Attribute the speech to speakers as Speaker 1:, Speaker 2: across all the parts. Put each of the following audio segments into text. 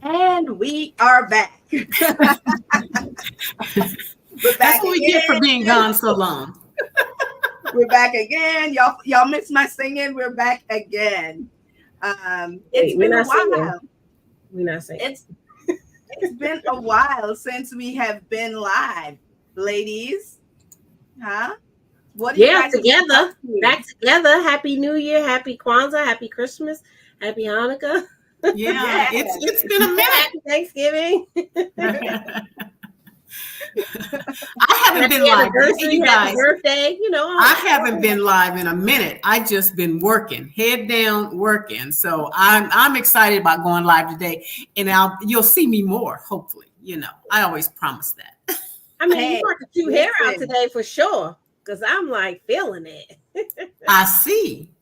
Speaker 1: And we are back. We're
Speaker 2: That's
Speaker 1: back
Speaker 2: what we get for
Speaker 1: again.
Speaker 2: being gone so long.
Speaker 1: We're back again. Y'all missed my singing. We're back again. It's
Speaker 3: Wait, we're
Speaker 1: been a
Speaker 3: not singing.
Speaker 1: while.
Speaker 3: We're not singing.
Speaker 1: It's been a while since we have been live, ladies. Huh? What do you
Speaker 3: Yeah,
Speaker 1: guys
Speaker 3: together.
Speaker 1: do?
Speaker 3: Back together. Happy New Year, Happy Kwanzaa, Happy Christmas, Happy Hanukkah.
Speaker 2: Yeah, it's been a minute.
Speaker 3: Happy Thanksgiving.
Speaker 2: I haven't been live.
Speaker 3: Anniversary,
Speaker 2: You
Speaker 3: happy
Speaker 2: guys,
Speaker 3: birthday. You know, all
Speaker 2: I
Speaker 3: that.
Speaker 2: haven't been live in a minute. I just been working, head down, working. So I'm excited about going live today, and you'll see me more. Hopefully, I always promise that.
Speaker 3: I mean,
Speaker 1: Hey,
Speaker 3: you got the cute hair out
Speaker 1: listen.
Speaker 3: today for sure. Because I'm like feeling it.
Speaker 2: I see.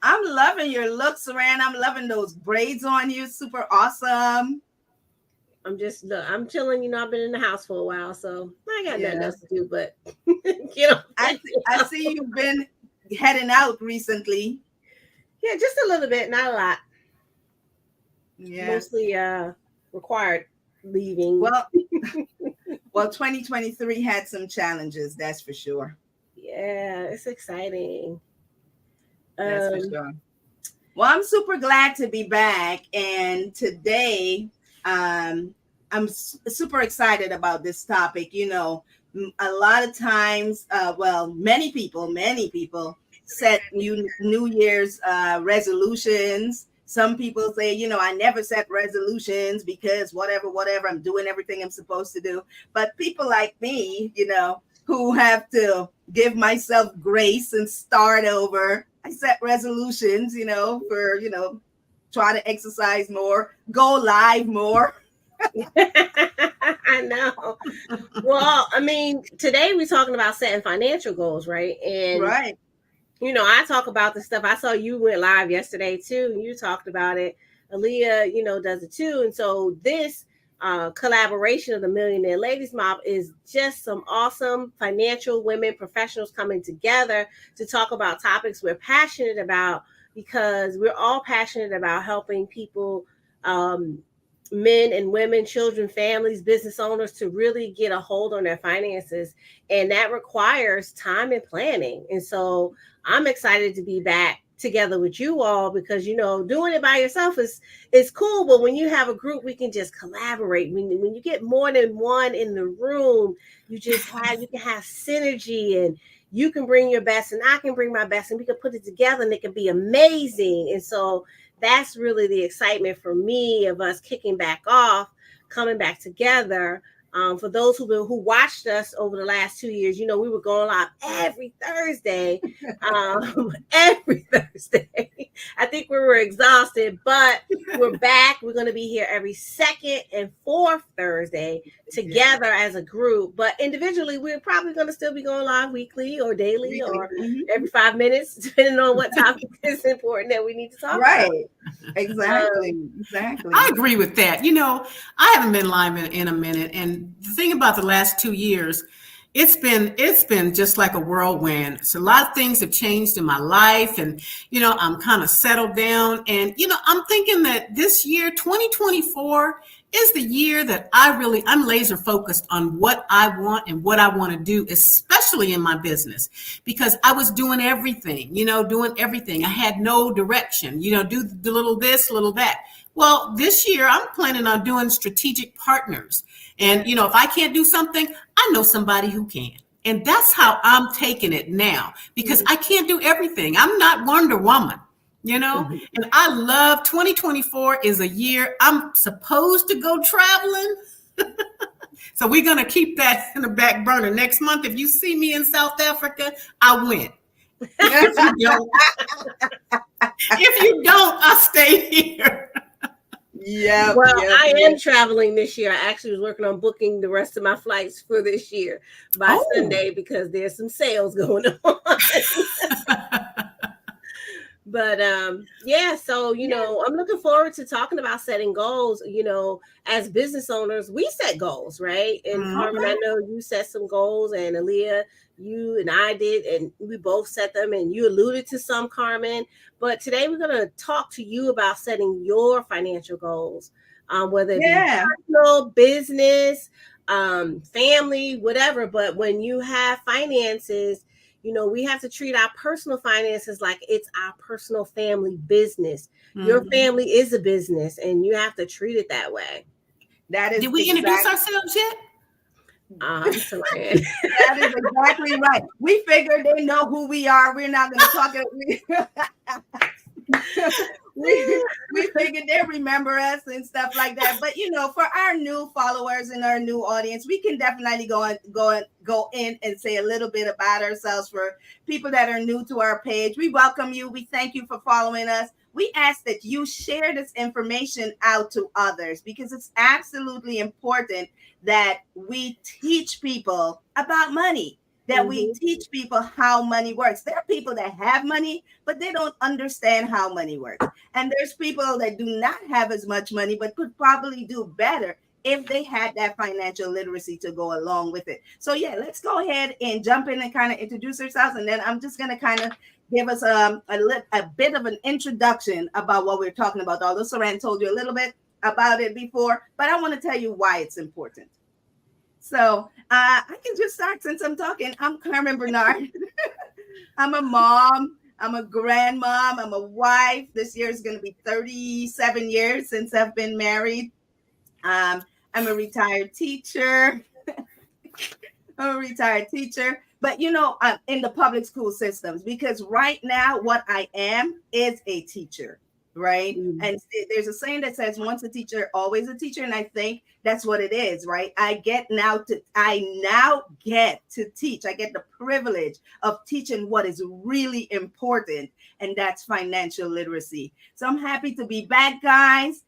Speaker 1: I'm loving your looks, Saran. I'm loving those braids on you. Super awesome.
Speaker 3: I'm chilling. You know, I've been in the house for a while, so I got nothing
Speaker 1: Yeah.
Speaker 3: else to do. But
Speaker 1: I see you've been heading out recently.
Speaker 3: yeah, just a little bit, not a lot.
Speaker 1: Yeah.
Speaker 3: Mostly required leaving.
Speaker 1: Well, 2023 had some challenges, that's for sure.
Speaker 3: Yeah, it's exciting.
Speaker 1: That's for sure. Well, I'm super glad to be back, and today I'm super excited about this topic. You know, a lot of times, many people set New Year's resolutions. Some people say, I never set resolutions because whatever, I'm doing everything I'm supposed to do. But people like me, who have to give myself grace and start over, I set resolutions, for, try to exercise more, go live more.
Speaker 3: I know. Well, I mean, today we're talking about setting financial goals, right? And
Speaker 1: Right.
Speaker 3: I talk about the stuff. I saw you went live yesterday too, and you talked about it. Aaliyah, does it too. And so this collaboration of the Millionaire Ladies Mob is just some awesome financial women professionals coming together to talk about topics we're passionate about, because we're all passionate about helping people, men and women, children, families, business owners, to really get a hold on their finances. And that requires time and planning. And so I'm excited to be back together with you all, because doing it by yourself is cool, but when you have a group, we can just collaborate. When you get more than one in the room, you can have synergy, and you can bring your best and I can bring my best, and we can put it together and it can be amazing. And so that's really the excitement for me of us kicking back off, coming back together. For those who watched us over the last 2 years, we were going live every Thursday. Every Thursday. I think we were exhausted, but we're back. We're going to be here every second and fourth Thursday together as a group. But individually, we're probably going to still be going live weekly or daily or every 5 minutes, depending on what topic is important that we need to talk about.
Speaker 1: Right. Exactly.
Speaker 2: I agree with that. I haven't been live in a minute, and the thing about the last 2 years, it's been just like a whirlwind. So a lot of things have changed in my life, and I'm kind of settled down, and I'm thinking that this year, 2024, is the year that I'm laser focused on what I want and what I want to do, especially in my business, because I was doing everything. I had no direction, do the little this, little that. Well, this year I'm planning on doing strategic partners. And, if I can't do something, I know somebody who can. And that's how I'm taking it now, because I can't do everything. I'm not Wonder Woman, and I love 2024 is a year I'm supposed to go traveling. So we're going to keep that in the back burner. Next month, if you see me in South Africa, I went. If you don't, I'll stay here.
Speaker 1: Yeah.
Speaker 3: I am traveling this year. I actually was working on booking the rest of my flights for this year by Sunday, because there's some sales going on. But yeah, so I'm looking forward to talking about setting goals. As business owners, we set goals, right? And Carmen, I know you set some goals, and Aaliyah, you and I did, and we both set them, and you alluded to some, Carmen. But today we're going to talk to you about setting your financial goals, whether it be personal, business, family, whatever. But when you have finances, we have to treat our personal finances like it's our personal family business. Mm-hmm. Your family is a business, and you have to treat it that way.
Speaker 1: That is.
Speaker 2: Did we introduce ourselves yet?
Speaker 3: I'm sorry.
Speaker 1: That is exactly right. We figured they know who we are. We're not going to talk it. We figured they remember us and stuff like that. But for our new followers and our new audience, we can definitely go in and say a little bit about ourselves. For people that are new to our page, we welcome you. We thank you for following us. We ask that you share this information out to others, because it's absolutely important that we teach people about money. That we teach people how money works. There are people that have money, but they don't understand how money works. And there's people that do not have as much money, but could probably do better if they had that financial literacy to go along with it. So yeah, let's go ahead and jump in and kind of introduce ourselves. And then I'm just going to kind of give us a bit of an introduction about what we're talking about. Although Saran told you a little bit about it before, but I want to tell you why it's important. So I can just start since I'm talking. I'm Carmen Bernard. I'm a mom. I'm a grandmom. I'm a wife. This year is going to be 37 years since I've been married. I'm a retired teacher. But I'm in the public school systems, because right now what I am is a teacher. Right. Mm-hmm. And there's a saying that says once a teacher, always a teacher. And I think that's what it is. Right. I now get to teach. I get the privilege of teaching what is really important. And that's financial literacy. So I'm happy to be back, guys.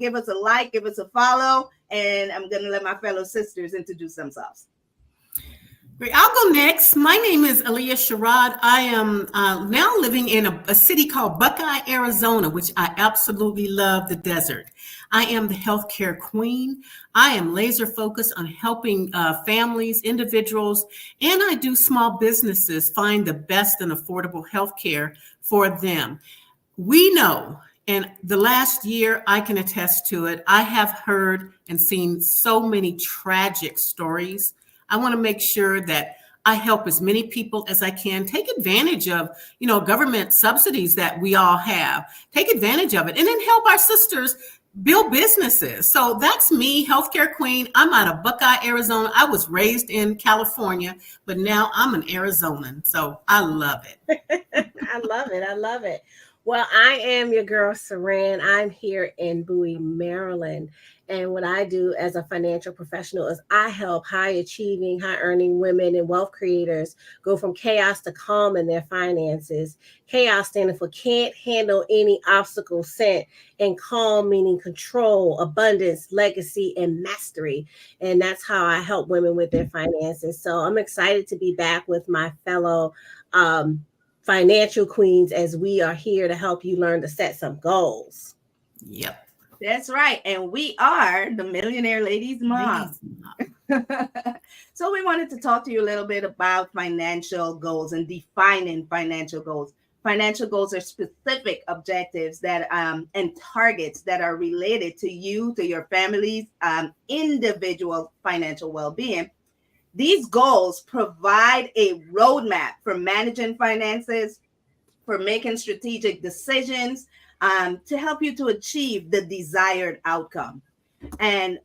Speaker 1: Give us a like, give us a follow. And I'm going to let my fellow sisters introduce themselves.
Speaker 2: I'll go next. My name is Aaliyah Sherrod. I am now living in a city called Buckeye, Arizona, which I absolutely love, the desert. I am the healthcare queen. I am laser focused on helping families, individuals, and I do small businesses find the best and affordable healthcare for them. We know, and the last year I can attest to it, I have heard and seen so many tragic stories. I want to make sure that I help as many people as I can take advantage of, government subsidies that we all have. Take advantage of it, and then help our sisters build businesses. So that's me, healthcare queen. I'm out of Buckeye, Arizona. I was raised in California, but now I'm an Arizonan. So I love it.
Speaker 3: I love it. Well, I am your girl, Saran. I'm here in Bowie, Maryland. And what I do as a financial professional is I help high achieving, high earning women and wealth creators go from chaos to calm in their finances. Chaos standing for can't handle any obstacle sent, and calm meaning control, abundance, legacy, and mastery. And that's how I help women with their finances. So I'm excited to be back with my fellow financial queens, as we are here to help you learn to set some goals.
Speaker 2: Yep.
Speaker 1: That's right. And we are the Millionaire Ladies Mom. So we wanted to talk to you a little bit about financial goals and defining financial goals. Financial goals are specific objectives that and targets that are related to you, to your family's individual financial well-being. These goals provide a roadmap for managing finances, for making strategic decisions, to help you to achieve the desired outcome. And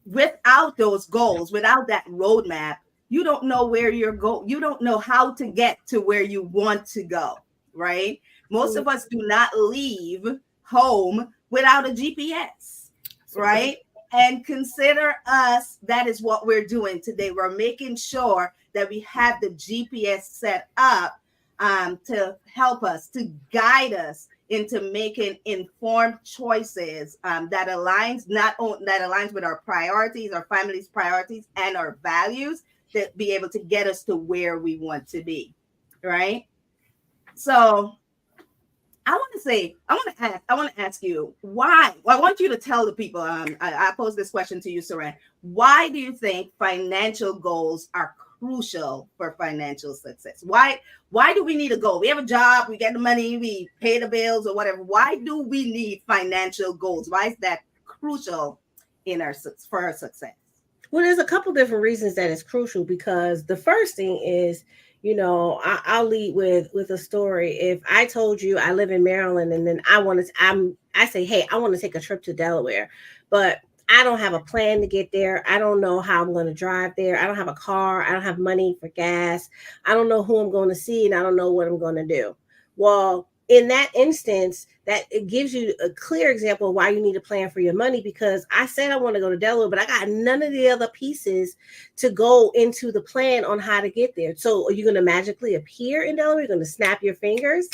Speaker 1: without those goals, without that roadmap, you don't know where you're going. You don't know how to get to where you want to go, right? Most of us do not leave home without a GPS, right? And consider us, that is what we're doing today. We're making sure that we have the GPS set up to help us, to guide us into making informed choices that aligns with our priorities, our family's priorities, and our values, to be able to get us to where we want to be, right? So I want to ask you why. Well, I want you to tell the people. I pose this question to you, Saran. Why do you think financial goals are crucial for financial success? Why do we need a goal? We have a job, we get the money, we pay the bills or whatever. Why do we need financial goals? Why is that crucial for our success?
Speaker 3: Well, there's a couple different reasons that it's crucial, because the first thing is, I'll lead with a story. If I told you I live in Maryland and then I say, hey, I want to take a trip to Delaware, but I don't have a plan to get there. I don't know how I'm going to drive there. I don't have a car. I don't have money for gas. I don't know who I'm going to see, and I don't know what I'm going to do. Well, in that instance, that it gives you a clear example of why you need a plan for your money, because I said I want to go to Delaware, but I got none of the other pieces to go into the plan on how to get there. So are you going to magically appear in Delaware? You're going to snap your fingers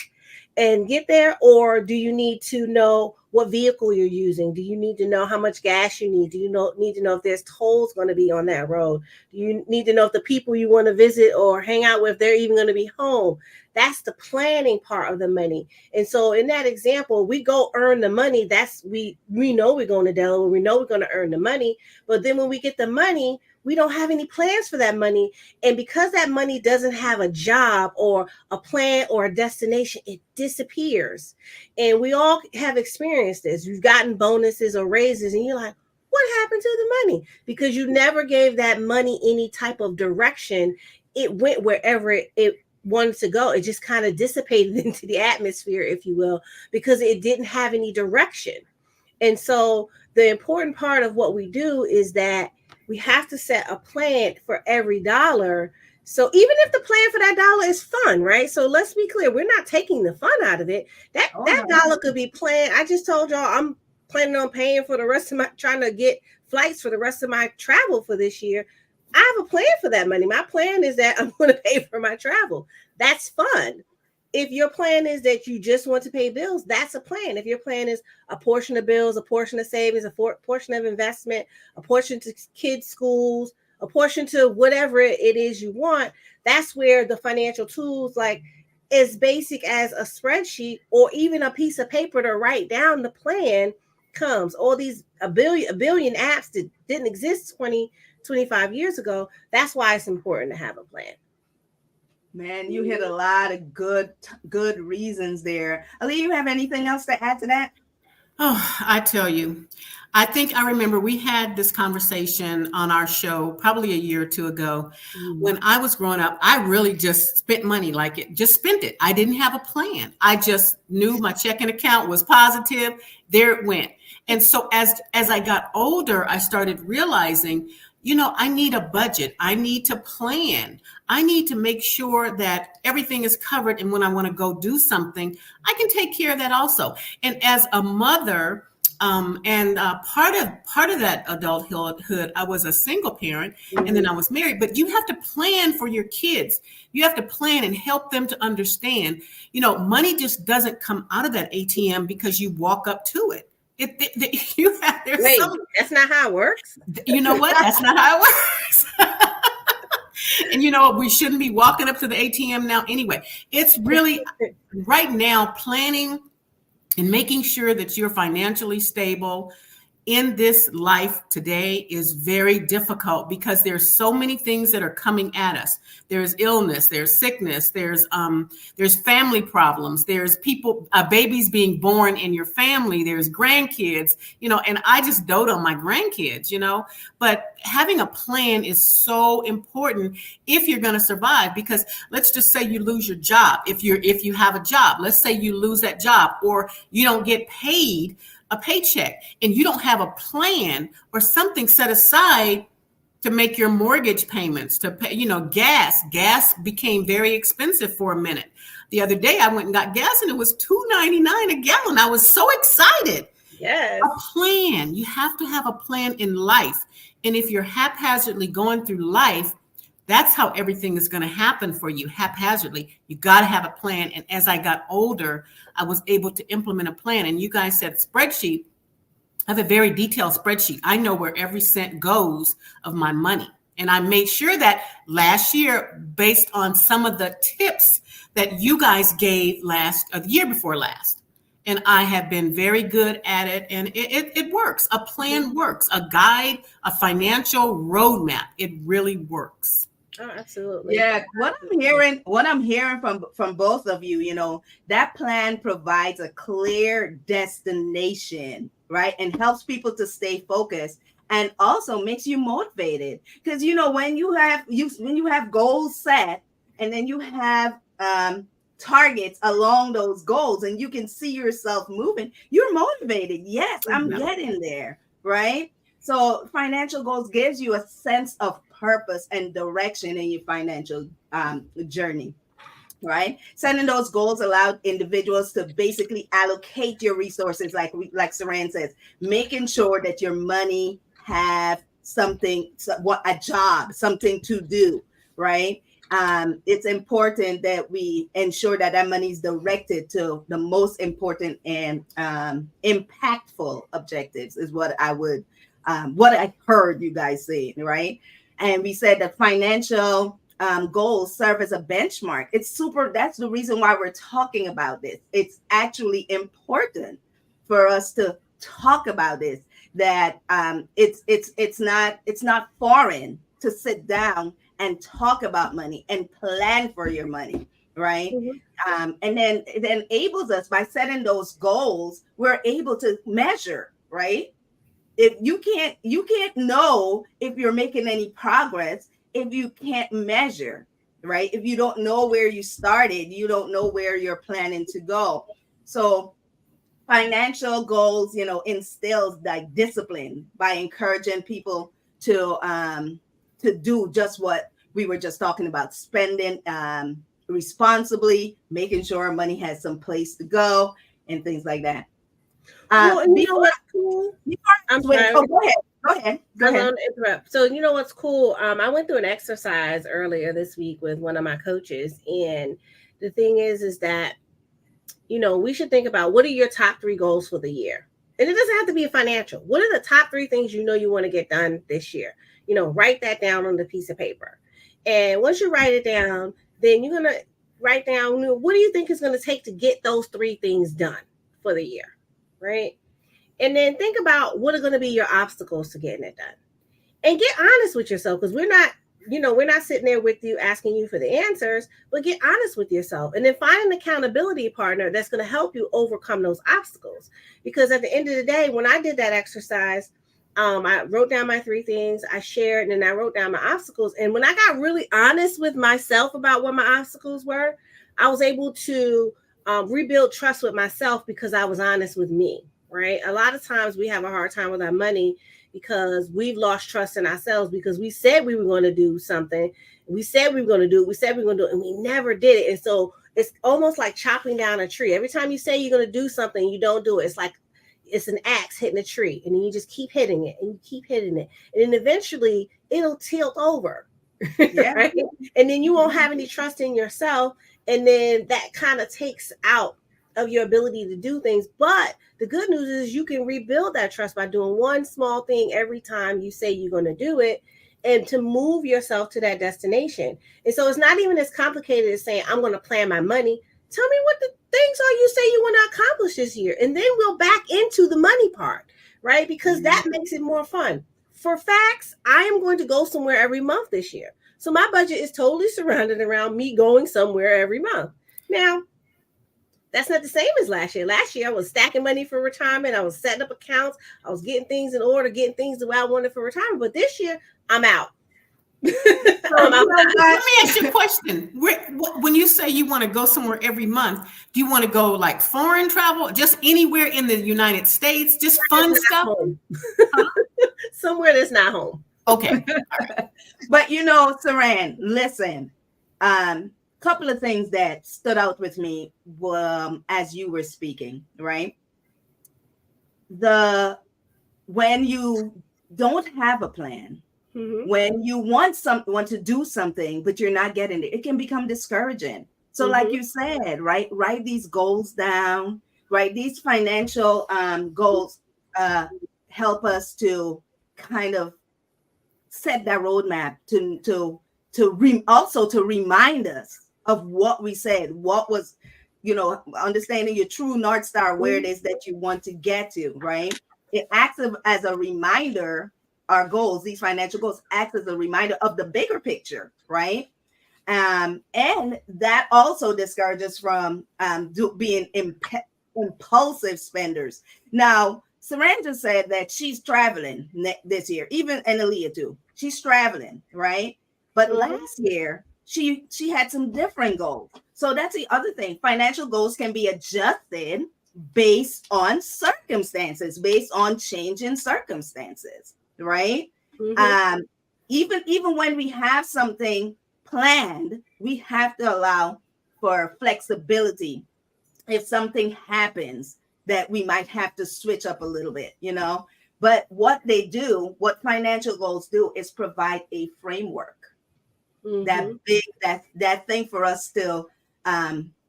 Speaker 3: and get there? Or do you need to know what vehicle you're using? Do you need to know how much gas you need? Do you need to know if there's tolls going to be on that road? Do you need to know if the people you want to visit or hang out with, they're even going to be home? That's the planning part of the money. And so in that example, we go earn the money. We know we're going to Delaware. We know we're going to earn the money. But then when we get the money, we don't have any plans for that money. And because that money doesn't have a job or a plan or a destination, it disappears. And we all have experienced this. You've gotten bonuses or raises and you're like, what happened to the money? Because you never gave that money any type of direction. It went wherever it wanted to go. It just kind of dissipated into the atmosphere, if you will, because it didn't have any direction. And so the important part of what we do is that we have to set a plan for every dollar. So even if the plan for that dollar is fun, right? So let's be clear, we're not taking the fun out of it. That dollar could be planned. I just told y'all I'm planning on paying for the rest of trying to get flights for the rest of my travel for this year. I have a plan for that money. My plan is that I'm going to pay for my travel. That's fun. If your plan is that you just want to pay bills, that's a plan. If your plan is a portion of bills, a portion of savings, a portion of investment, a portion to kids' schools, a portion to whatever it is you want, that's where the financial tools, like as basic as a spreadsheet or even a piece of paper to write down the plan, comes. All these a billion apps that didn't exist 25 years ago. That's why it's important to have a plan.
Speaker 1: Man, you hit a lot of good reasons there. Ali, you have anything else to add to that?
Speaker 2: Oh, I tell you, I think I remember we had this conversation on our show probably a year or two ago. Mm-hmm. When I was growing up, I really just spent money just spent it. I didn't have a plan. I just knew my checking account was positive. There it went. And so as I got older, I started realizing, I need a budget. I need to plan. I need to make sure that everything is covered. And when I want to go do something, I can take care of that also. And as a mother, and part of that adulthood, I was a single parent, mm-hmm. and then I was married. But you have to plan for your kids. You have to plan and help them to understand. Money just doesn't come out of that ATM because you walk up to it.
Speaker 3: Wait, that's not how it works.
Speaker 2: You know what? That's not how it works. And we shouldn't be walking up to the ATM now anyway. It's really right now planning and making sure that you're financially stable in this life today is very difficult because there's so many things that are coming at us. There's illness, there's sickness, there's family problems, there's babies being born in your family, there's grandkids, and I just dote on my grandkids, but having a plan is so important if you're going to survive, because let's just say you lose your job. If you have a job, let's say you lose that job or you don't get paid a paycheck and you don't have a plan or something set aside to make your mortgage payments, to pay, gas became very expensive for a minute. The other day I went and got gas and it was $2.99 a gallon. I was so excited.
Speaker 3: Yes.
Speaker 2: A plan. You have to have a plan in life. And if you're haphazardly going through life, that's how everything is going to happen for you, haphazardly. You got to have a plan. And as I got older, I was able to implement a plan. And you guys said spreadsheet. I have a very detailed spreadsheet. I know where every cent goes of my money. And I made sure that last year, based on some of the tips that you guys gave the year before last, and I have been very good at it, and it works. A plan works. A guide, a financial roadmap, it really works.
Speaker 3: Oh, absolutely.
Speaker 1: Yeah, what I'm hearing from both of you, you know, that plan provides a clear destination, right? And helps people to stay focused and also makes you motivated. Because you know, when you have goals set and then you have targets along those goals and you can see yourself moving, you're motivated. Yes, I'm getting there, right? So financial goals gives you a sense of purpose and direction in your financial journey, right? Setting those goals allow individuals to basically allocate your resources, like Saran says, making sure that your money have a job, something to do, right? It's important that we ensure that that money is directed to the most important and impactful objectives, is what I heard you guys say, right? And we said that financial goals serve as a benchmark. That's the reason why we're talking about this. It's actually important for us to talk about this, that it's not foreign to sit down and talk about money and plan for your money, right? Mm-hmm. And then it enables us, by setting those goals, we're able to measure, right? If you can't know if you're making any progress if you can't measure, right? If you don't know where you started, you don't know where you're planning to go. So financial goals, you know, instills like discipline by encouraging people to do just what we were just talking about: spending responsibly, making sure our money has some place to go, and things like that.
Speaker 3: You know what's cool? I'm sorry.
Speaker 1: Oh, go ahead.
Speaker 3: Go ahead. Interrupt. So you know what's cool? I went through an exercise earlier this week with one of my coaches, and the thing is that, you know, we should think about, what are your top 3 goals for the year? And it doesn't have to be a financial. What are the top 3 things you know you want to get done this year? You know, write that down on the piece of paper. And once you write it down, then you're going to write down, what do you think it's going to take to get those 3 things done for the year, right? And then think about what are going to be your obstacles to getting it done. And get honest with yourself, because we're not sitting there with you asking you for the answers, but get honest with yourself. And then find an accountability partner that's going to help you overcome those obstacles. Because at the end of the day, when I did that exercise, I wrote down my 3 things, I shared, and then I wrote down my obstacles. And when I got really honest with myself about what my obstacles were, I was able to rebuild trust with myself, because I was honest with me, right? A lot of times we have a hard time with our money because we've lost trust in ourselves, because we said we were going to do something. We said we were going to do it. We said we were going to do it, and we never did it. And so it's almost like chopping down a tree. Every time you say you're going to do something, you don't do it. It's like it's an axe hitting a tree, and then you just keep hitting it, and you keep hitting it. And then eventually it'll tilt over, yeah. Right? And then you won't have any trust in yourself. And then that kind of takes out of your ability to do things. But the good news is you can rebuild that trust by doing one small thing every time you say you're going to do it, and to move yourself to that destination. And so it's not even as complicated as saying, I'm going to plan my money. Tell me what the things are you say you want to accomplish this year. And then we'll back into the money part, right? Because that makes it more fun. For facts, I am going to go somewhere every month this year. So my budget is totally surrounded around me going somewhere every month. Now, that's not the same as last year. Last year, I was stacking money for retirement. I was setting up accounts. I was getting things in order, getting things the way I wanted for retirement. But this year, I'm out.
Speaker 2: Let me ask you a question. When you say you want to go somewhere every month, do you want to go like foreign travel, just anywhere in the United States, just fun stuff?
Speaker 3: Somewhere that's not home.
Speaker 2: Okay.
Speaker 1: But you know, Saran, listen, couple of things that stood out with me as you were speaking, right? When you don't have a plan, when you want to do something, but you're not getting it, it can become discouraging. So like you said, right, write these goals down, right? These financial goals help us to kind of set that roadmap to remind us of what we said, what was understanding your true North Star, where it is that you want to get to, right? It acts as a reminder. Our goals, these financial goals, act as a reminder of the bigger picture, right? And that also discourages from being impulsive spenders. Now, Saranja said that she's traveling this year, even and Aaliyah too. She's traveling, right? But last year she had some different goals. So that's the other thing. Financial goals can be adjusted based on circumstances, based on changing circumstances, right? Even when we have something planned, we have to allow for flexibility. If something happens that we might have to switch up a little bit, but what financial goals do is provide a framework, that thing for us to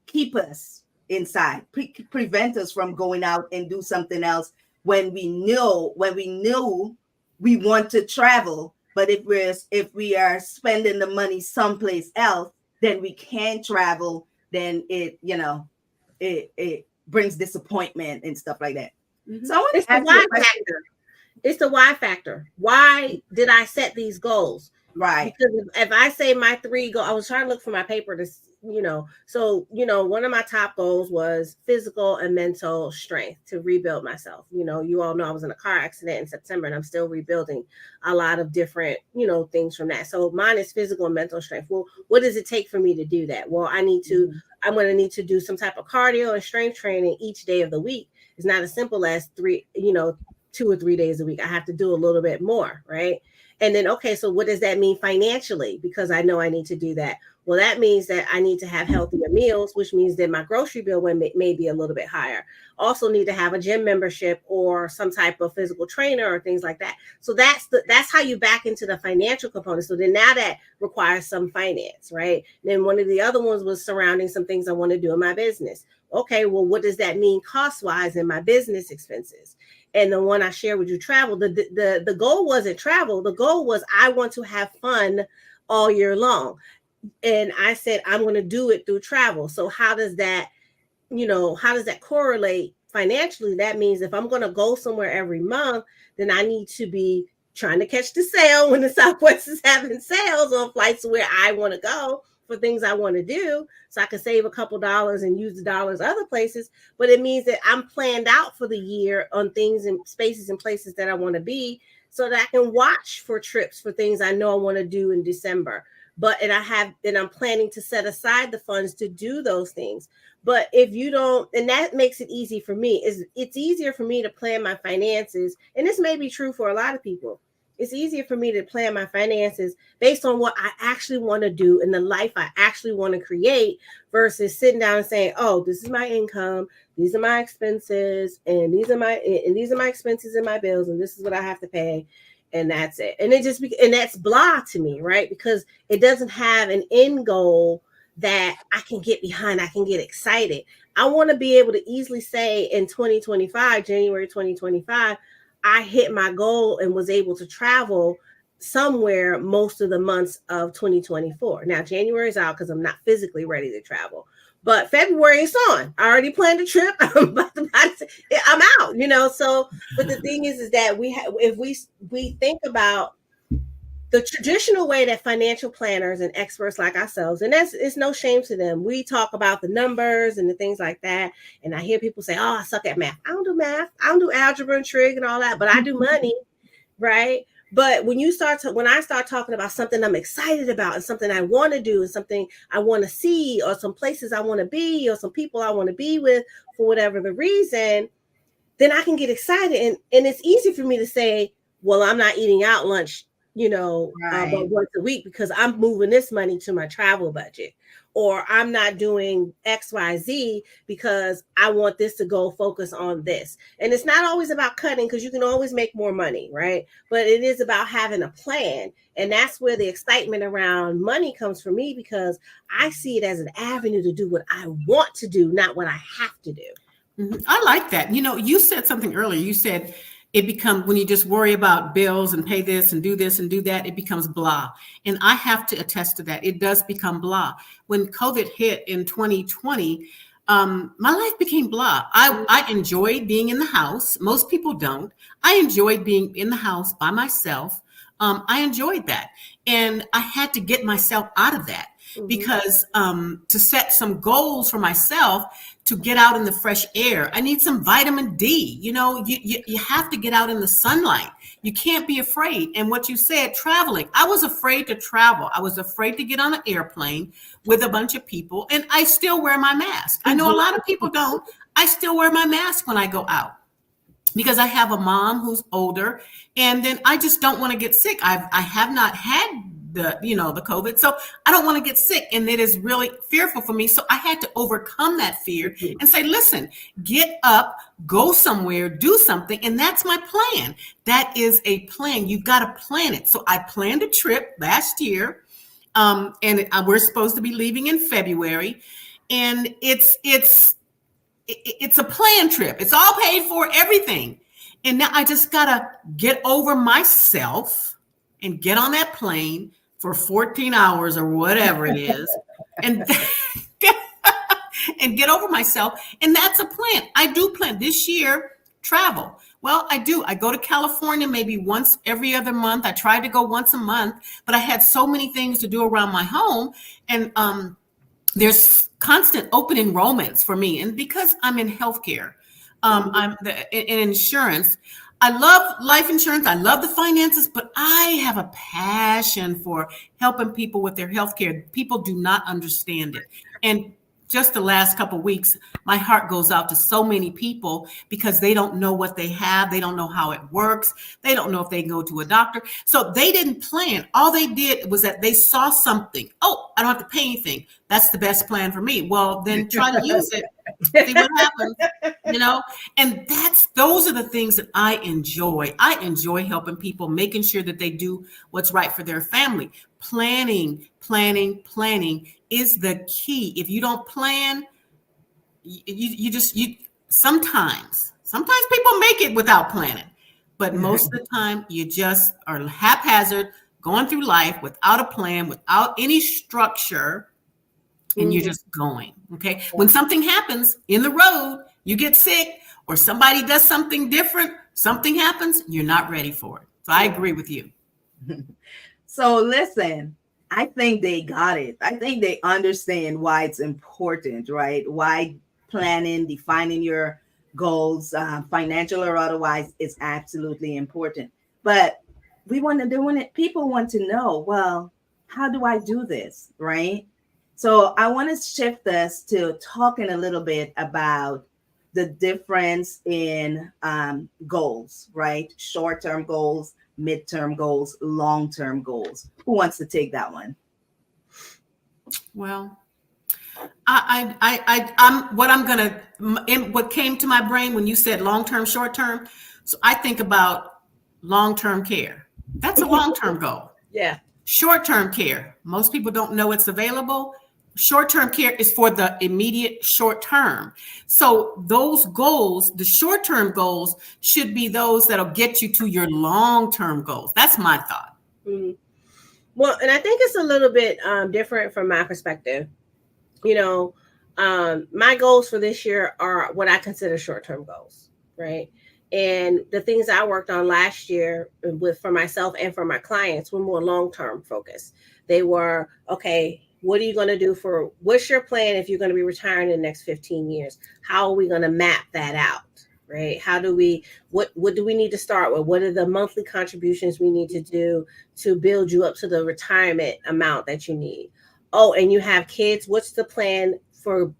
Speaker 1: keep us inside, prevent us from going out and do something else when we knew we want to travel. But if we are spending the money someplace else, then we can't travel. Then it brings disappointment and stuff like that. So
Speaker 3: it's the why factor. It's the why factor. Why did I set these goals?
Speaker 1: Right.
Speaker 3: Because if I say my 3 goals, I was trying to look for my paper to, so, one of my top goals was physical and mental strength to rebuild myself. You all know I was in a car accident in September and I'm still rebuilding a lot of different, things from that. So mine is physical and mental strength. Well, what does it take for me to do that? Well, I'm going to need to do some type of cardio and strength training each day of the week. It's not as simple as 2 or 3 days a week. I have to do a little bit more, right? And then, okay, so what does that mean financially? Because I know I need to do that. Well, that means that I need to have healthier meals, which means that my grocery bill may be a little bit higher. Also need to have a gym membership or some type of physical trainer or things like that. So that's how you back into the financial component. So then now that requires some finance, right? Then one of the other ones was surrounding some things I want to do in my business. Okay, well, what does that mean cost-wise in my business expenses? And the one I shared with you, travel, the goal wasn't travel. The goal was I want to have fun all year long. And I said, I'm going to do it through travel. So how does that correlate financially? That means if I'm going to go somewhere every month, then I need to be trying to catch the sale when the Southwest is having sales on flights where I want to go for things I want to do, so I can save a couple dollars and use the dollars other places. But it means that I'm planned out for the year on things and spaces and places that I want to be, so that I can watch for trips for things I know I want to do in December. I'm planning to set aside the funds to do those things. But if you don't, and that makes it easy for me, it's easier for me to plan my finances. And this may be true for a lot of people. It's easier for me to plan my finances based on what I actually want to do and the life I actually want to create versus sitting down and saying, oh, this is my income, these are my expenses, and these are my expenses and my bills, and this is what I have to pay. And that's it. And and that's blah to me, right? Because it doesn't have an end goal that I can get behind, I can get excited. I want to be able to easily say in January 2025, I hit my goal and was able to travel somewhere most of the months of 2024. Now, January is out because I'm not physically ready to travel. But February is on. I already planned a trip. I'm out, So, but the thing is that if we think about the traditional way that financial planners and experts like ourselves, and it's no shame to them, we talk about the numbers and the things like that. And I hear people say, oh, I suck at math. I don't do math. I don't do algebra and trig and all that, but I do money, right? But when I start talking about something I'm excited about and something I want to do and something I want to see or some places I want to be or some people I want to be with for whatever the reason, then I can get excited. And it's easy for me to say, well, I'm not eating out lunch,
Speaker 1: right.
Speaker 3: But once a week because I'm moving this money to my travel budget, or I'm not doing XYZ because I want this to go focus on this. And it's not always about cutting because you can always make more money, right? But it is about having a plan. And that's where the excitement around money comes for me, because I see it as an avenue to do what I want to do, not what I have to do.
Speaker 2: Mm-hmm. I like that. You said something earlier. You said it becomes, when you just worry about bills and pay this and do that, it becomes blah. And I have to attest to that. It does become blah. When COVID hit in 2020, my life became blah. I enjoyed being in the house. Most people don't. I enjoyed being in the house by myself. I enjoyed that. And I had to get myself out of that because to set some goals for myself to get out in the fresh air, I need some vitamin D. You have to get out in the sunlight. You can't be afraid. And what you said, traveling, I was afraid to travel. I was afraid to get on an airplane with a bunch of people. And I still wear my mask. I know a lot of people don't. I still wear my mask when I go out because I have a mom who's older, and then I just don't want to get sick. I have not had the COVID, so I don't want to get sick, and it is really fearful for me. So I had to overcome that fear and say, listen, get up, go somewhere, do something, and that's my plan. That is a plan. You've got to plan it. So I planned a trip last year, and we're supposed to be leaving in February, and it's a planned trip. It's all paid for, everything. And now I just gotta get over myself and get on that plane for 14 hours or whatever it is, and and get over myself. And that's a plan. I do plan this year, travel. Well, I do. I go to California maybe once every other month. I tried to go once a month, but I had so many things to do around my home. And there's constant open enrollments for me. And because I'm in healthcare, I'm in insurance, I love life insurance. I love the finances, but I have a passion for helping people with their healthcare. People do not understand it. And just the last couple of weeks, my heart goes out to so many people because they don't know what they have. They don't know how it works. They don't know if they can go to a doctor. So they didn't plan. All they did was that they saw something. Oh, I don't have to pay anything. That's the best plan for me. Well, then try to use it. See what happens, and those are the things that I enjoy. I enjoy helping people, making sure that they do what's right for their family. Planning is the key. If you don't plan, you sometimes people make it without planning, but most of the time you just are haphazard going through life without a plan, without any structure. And you're just going, okay? When something happens in the road, you get sick, or somebody does something different, something happens, you're not ready for it. So I agree with you.
Speaker 1: So listen, I think they got it. I think they understand why it's important, right? Why planning, defining your goals, financial or otherwise, is absolutely important. But people want to know, well, how do I do this, right? So I want to shift us to talking a little bit about the difference in goals, right? Short-term goals, mid-term goals, long-term goals. Who wants to take that one?
Speaker 2: Well, what came to my brain when you said long-term, short-term. So I think about long-term care. That's a long-term goal.
Speaker 3: Yeah.
Speaker 2: Short-term care. Most people don't know it's available. Short-term care is for the immediate short term. So those goals, the short-term goals, should be those that'll get you to your long-term goals. That's my thought.
Speaker 3: Mm-hmm. Well, and I think it's a little bit different from my perspective. My goals for this year are what I consider short-term goals, right? And the things I worked on last year for myself and for my clients were more long-term focused. They were, okay, what are you going to do what's your plan if you're going to be retiring in the next 15 years? How are we going to map that out, right? What do we need to start with? What are the monthly contributions we need to do to build you up to the retirement amount that you need? Oh, and you have kids. What's the plan for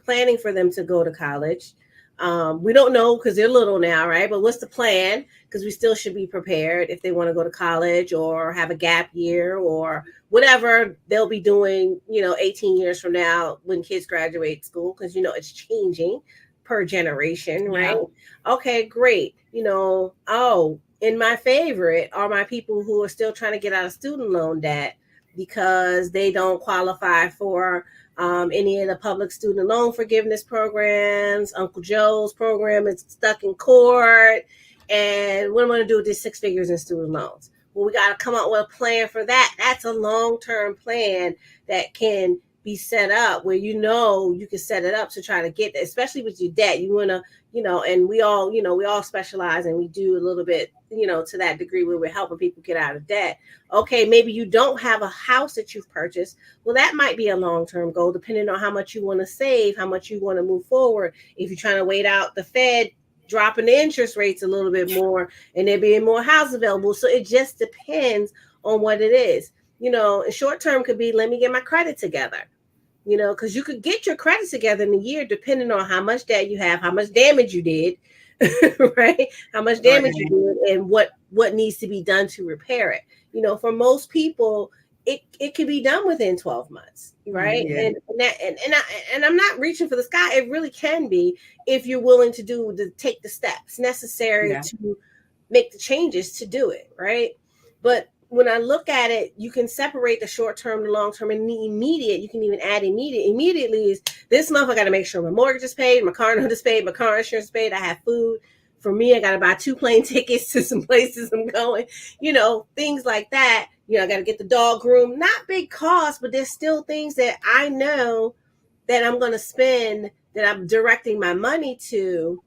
Speaker 3: planning for them to go to college? We don't know because they're little now, right? But what's the plan? Because we still should be prepared if they want to go to college or have a gap year or whatever they'll be doing, 18 years from now when kids graduate school, because, it's changing per generation, right? Yeah. Okay, great. And my favorite are my people who are still trying to get out of student loan debt because they don't qualify for any of the public student loan forgiveness programs. Uncle Joe's program is stuck in court. And what am I going to do with these 6 figures in student loans? Well, we got to come up with a plan for that. That's a long-term plan that can be set up where you can set it up to try to get, especially with your debt. You want to, and we all specialize and we do a little bit, to that degree where we're helping people get out of debt. Okay, maybe you don't have a house that you've purchased. Well, that might be a long-term goal, depending on how much you want to save, how much you want to move forward. If you're trying to wait out the Fed dropping the interest rates a little bit more and there being more houses available. So it just depends on what it is. Short term could be, let me get my credit together, because you could get your credit together in a year depending on how much debt you have, how much damage you did, right? How much damage you did and what needs to be done to repair it. For most people, it can be done within 12 months, right? Yeah. And I'm not reaching for the sky. It really can be if you're willing to take the steps necessary to make the changes to do it, right? But when I look at it, you can separate the short term, the long term, and the immediate. You can even add immediate. Immediately is this month I got to make sure my mortgage is paid, my car note is paid, my car insurance is paid, I have food. For me, I got to buy 2 plane tickets to some places I'm going, things like that. I got to get the dog groomed. Not big costs, but there's still things that I know that I'm going to spend, that I'm directing my money to,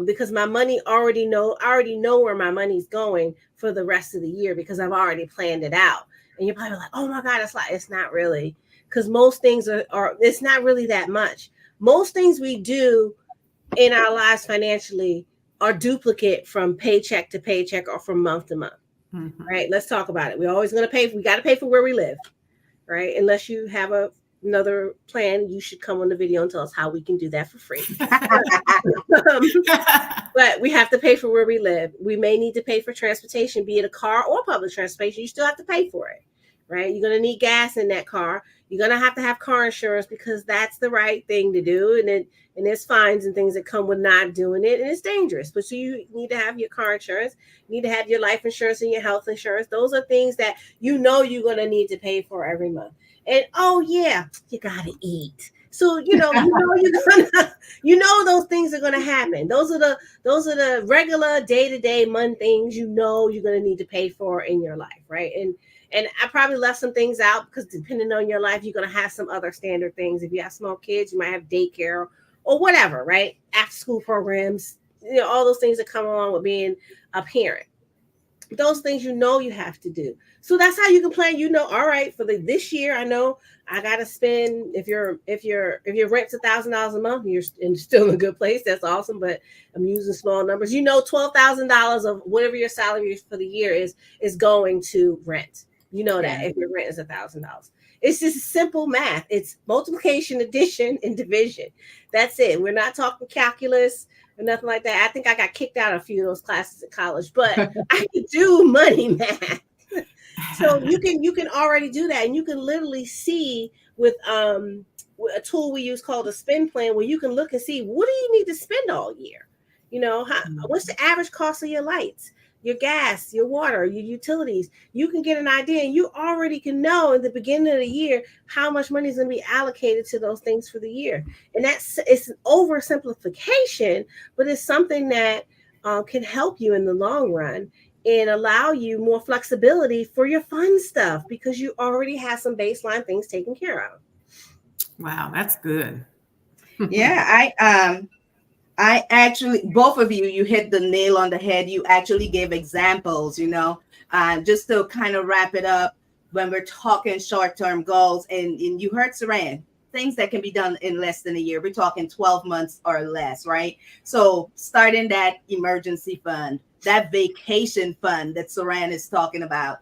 Speaker 3: because my money I already know where my money's going for the rest of the year because I've already planned it out. And you're probably like, oh my God, it's not really, because most things are it's not really that much. Most things we do in our lives financially are duplicate from paycheck to paycheck or from month to month. Mm-hmm. Right? Let's talk about it. We're always going to we got to pay for where we live, right? Unless you have another plan, you should come on the video and tell us how we can do that for free. But we have to pay for where we live. We may need to pay for transportation, be it a car or public transportation. You still have to pay for it, right? You're going to need gas in that car. You're going to have car insurance because that's the right thing to do. And there's fines and things that come with not doing it. And it's dangerous. But so you need to have your car insurance. You need to have your life insurance and your health insurance. Those are things that you're going to need to pay for every month. And you got to eat. So, those things are going to happen. Those are the regular day-to-day month things you're going to need to pay for in your life, right? And I probably left some things out because depending on your life, you're going to have some other standard things. If you have small kids, you might have daycare or whatever, right? After school programs, all those things that come along with being a parent. Those things you have to do. So that's how you can plan. All right, for this year, I know I gotta spend. If your rent's $1,000 a month, you're still in a good place. That's awesome. But I'm using small numbers. $12,000 of whatever your salary for the year is going to rent. That if your rent is $1,000. It's just simple math. It's multiplication, addition, and division. That's it. We're not talking calculus or nothing like that. I think I got kicked out of a few of those classes at college, but I can do money math. So you can already do that, and you can literally see with a tool we use called a spend plan, where you can look and see what do you need to spend all year. What's the average cost of your lights, your gas, your water, your utilities. You can get an idea, and you already can know in the beginning of the year how much money is going to be allocated to those things for the year. And it's an oversimplification, but it's something that can help you in the long run and allow you more flexibility for your fun stuff because you already have some baseline things taken care of.
Speaker 2: Wow, that's good.
Speaker 1: Yeah, I actually, both of you hit the nail on the head. You actually gave examples, just to kind of wrap it up when we're talking short-term goals. And you heard Saran, things that can be done in less than a year. We're talking 12 months or less, right? So starting that emergency fund, that vacation fund that Saran is talking about,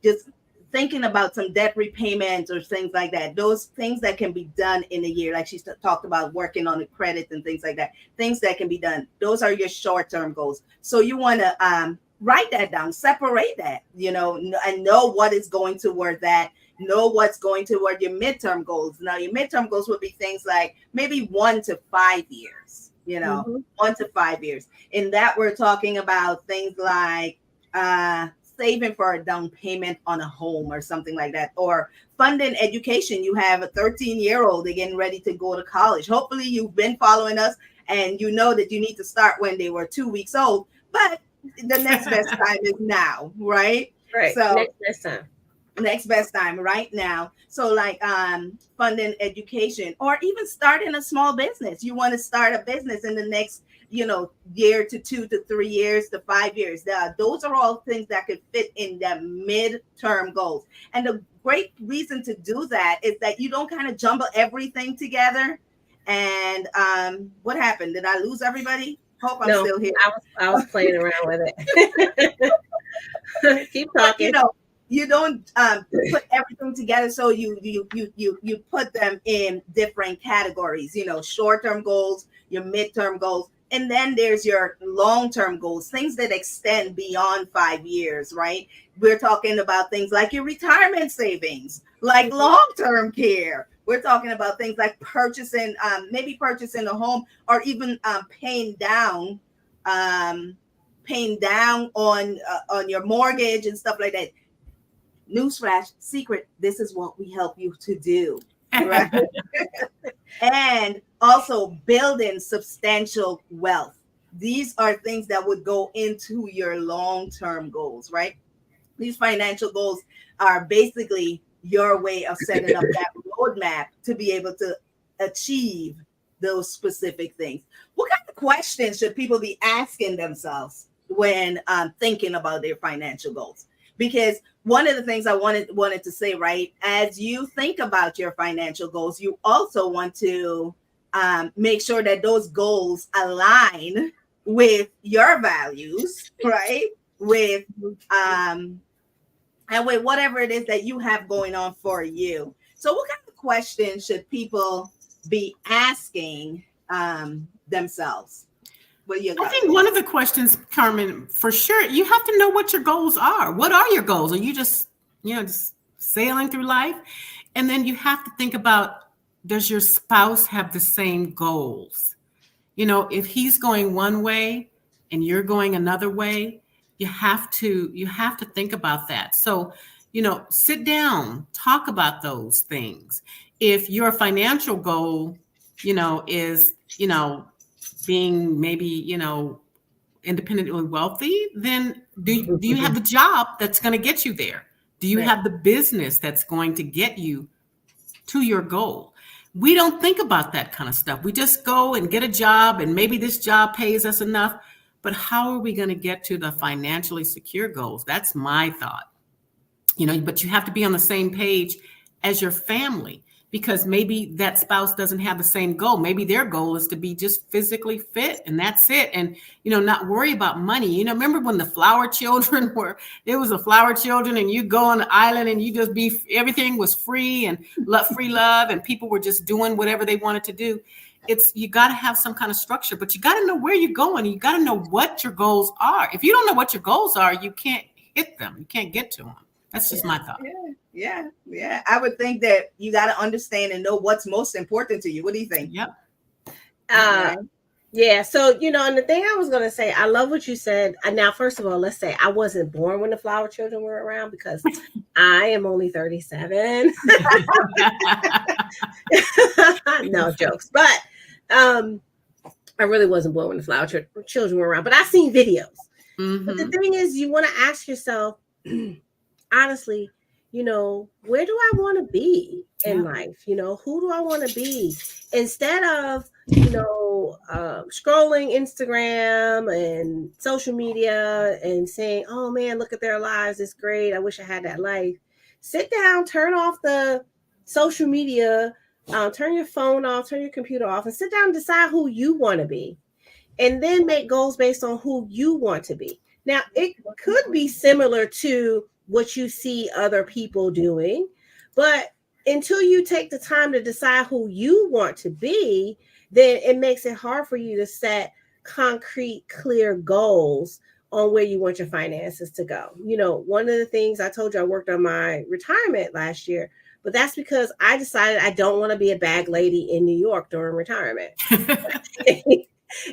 Speaker 1: just thinking about some debt repayments or things like that, those things that can be done in a year, like she talked about working on the credit and things like that, things that can be done. Those are your short-term goals. So you want to write that down, separate that, and know what is going toward that, know what's going toward your midterm goals. Now, your midterm goals would be things like maybe 1 to 5 years, 1 to 5 years. In that, we're talking about things like saving for a down payment on a home or something like that, or funding education. You have a 13-year-old getting ready to go to college. Hopefully you've been following us and you know that you need to start when they were 2 weeks old, but the next best time is now, right?
Speaker 3: Right.
Speaker 1: So
Speaker 3: next time.
Speaker 1: next best time right now. So like funding education, or even starting a small business. You want to start a business in the next, year to 2 to 3 years to 5 years. Those are all things that could fit in the midterm goals. And the great reason to do that is that you don't kind of jumble everything together. And what happened? Did I lose everybody? Hope I'm still here.
Speaker 3: I was playing around with it. Keep talking.
Speaker 1: You don't put everything together, so you put them in different categories. Short-term goals, your midterm goals, and then there's your long-term goals, things that extend beyond 5 years, right? We're talking about things like your retirement savings, like long-term care. We're talking about things like maybe purchasing a home, or even paying down on your mortgage and stuff like that. Newsflash, secret, this is what we help you to do, right? And also building substantial wealth. These are things that would go into your long-term goals, right? These financial goals are basically your way of setting up that roadmap to be able to achieve those specific things. What kind of questions should people be asking themselves when thinking about their financial goals? Because one of the things I wanted to say, right, as you think about your financial goals, you also want to make sure that those goals align with your values, right? With and with whatever it is that you have going on for you. So what kind of questions should people be asking themselves?
Speaker 2: I think one of the questions, Carmen, for sure, you have to know what your goals are. What are your goals? Are you just sailing through life? And then you have to think about, does your spouse have the same goals? If he's going one way and you're going another way, you have to think about that. So, sit down, talk about those things. If your financial goal, is, being maybe, independently wealthy, then do you have the job that's going to get you there? Do you have the business that's going to get you to your goal? We don't think about that kind of stuff. We just go and get a job, and maybe this job pays us enough. But how are we going to get to the financially secure goals? That's my thought. But you have to be on the same page as your family, because maybe that spouse doesn't have the same goal. Maybe their goal is to be just physically fit, and that's it. And, not worry about money. Remember when the flower children there was a flower children, and you go on the island and you just everything was free and free love, and people were just doing whatever they wanted to do. You got to have some kind of structure, but you got to know where you're going. You got to know what your goals are. If you don't know what your goals are, you can't hit them. You can't get to them. That's just my thought.
Speaker 1: Yeah. I would think that you got to understand and know what's most important to you. What do you think?
Speaker 2: Yep.
Speaker 3: Yeah. So, and the thing I was going to say, I love what you said. Now, first of all, let's say I wasn't born when the flower children were around, because I am only 37. No jokes. But I really wasn't born when the flower children were around, but I've seen videos. Mm-hmm. But the thing is, you want to ask yourself, honestly, where do I want to be in life? Who do I want to be? Instead of, scrolling Instagram and social media and saying, oh man, look at their lives. It's great. I wish I had that life. Sit down, turn off the social media, turn your phone off, turn your computer off, and sit down and decide who you want to be. And then make goals based on who you want to be. Now, it could be similar to what you see other people doing, but until you take the time to decide who you want to be, then it makes it hard for you to set concrete, clear goals on where you want your finances to go. One of the things I told you, I worked on my retirement last year, but that's because I decided I don't want to be a bag lady in New York during retirement.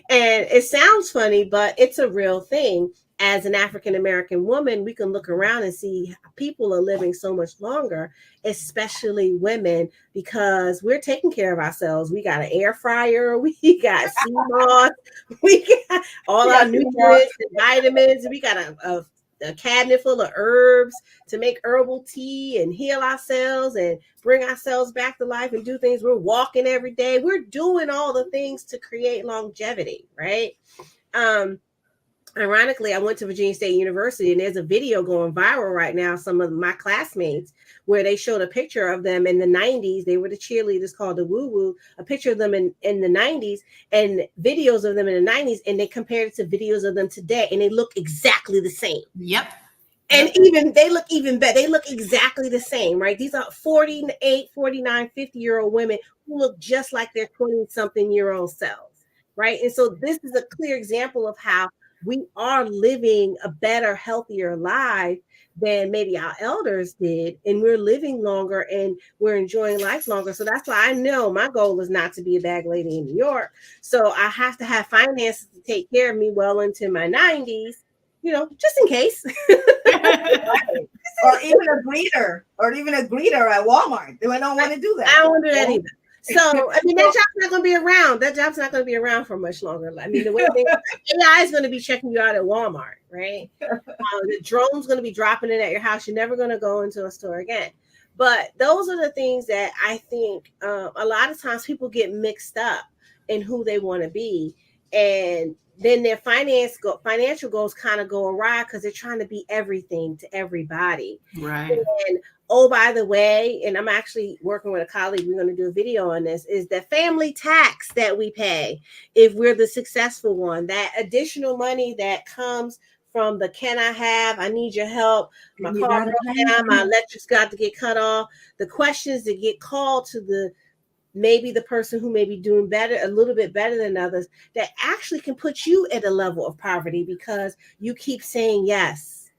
Speaker 3: And it sounds funny, but it's a real thing. As an African-American woman, we can look around and see people are living so much longer, especially women, because we're taking care of ourselves. We got an air fryer, we got sea moss, we got all our nutrients and vitamins. We got a a cabinet full of herbs to make herbal tea and heal ourselves and bring ourselves back to life and do things. We're walking every day. We're doing all the things to create longevity, right? Ironically, I went to Virginia State University, and there's a video going viral right now. Some of my classmates, where they showed a picture of them in the 90s. They were the cheerleaders called the Woo Woo, a picture of them in the 90s and videos of them in the 90s. And they compared it to videos of them today, and they look exactly the same.
Speaker 2: Yep.
Speaker 3: And even they look even better. They look exactly the same, right? These are 48, 49, 50-year-old women who look just like their 20-something-year-old selves, right? And so this is a clear example of how we are living a better, healthier life than maybe our elders did. And we're living longer and we're enjoying life longer. So that's why I know my goal is not to be a bag lady in New York. So I have to have finances to take care of me well into my 90s, just in case.
Speaker 1: Or even a greeter at Walmart. I don't want to do that.
Speaker 3: I don't want to do that either. So, I mean, that job's not going to be around. That job's not going to be around for much longer. I mean, the way AI is going to be checking you out at Walmart, right? The drone's going to be dropping in at your house. You're never going to go into a store again. But those are the things that I think a lot of times people get mixed up in who they want to be. And then their financial goals kind of go awry because they're trying to be everything to everybody.
Speaker 2: Right.
Speaker 3: And oh, by the way, and I'm actually working with a colleague, we're going to do a video on this, is the family tax that we pay if we're the successful one, that additional money that comes from the I need your help, my car broke down, my electric's got to get cut off, the questions that get called to maybe the person who may be doing better, a little bit better than others, that actually can put you at a level of poverty because you keep saying yes,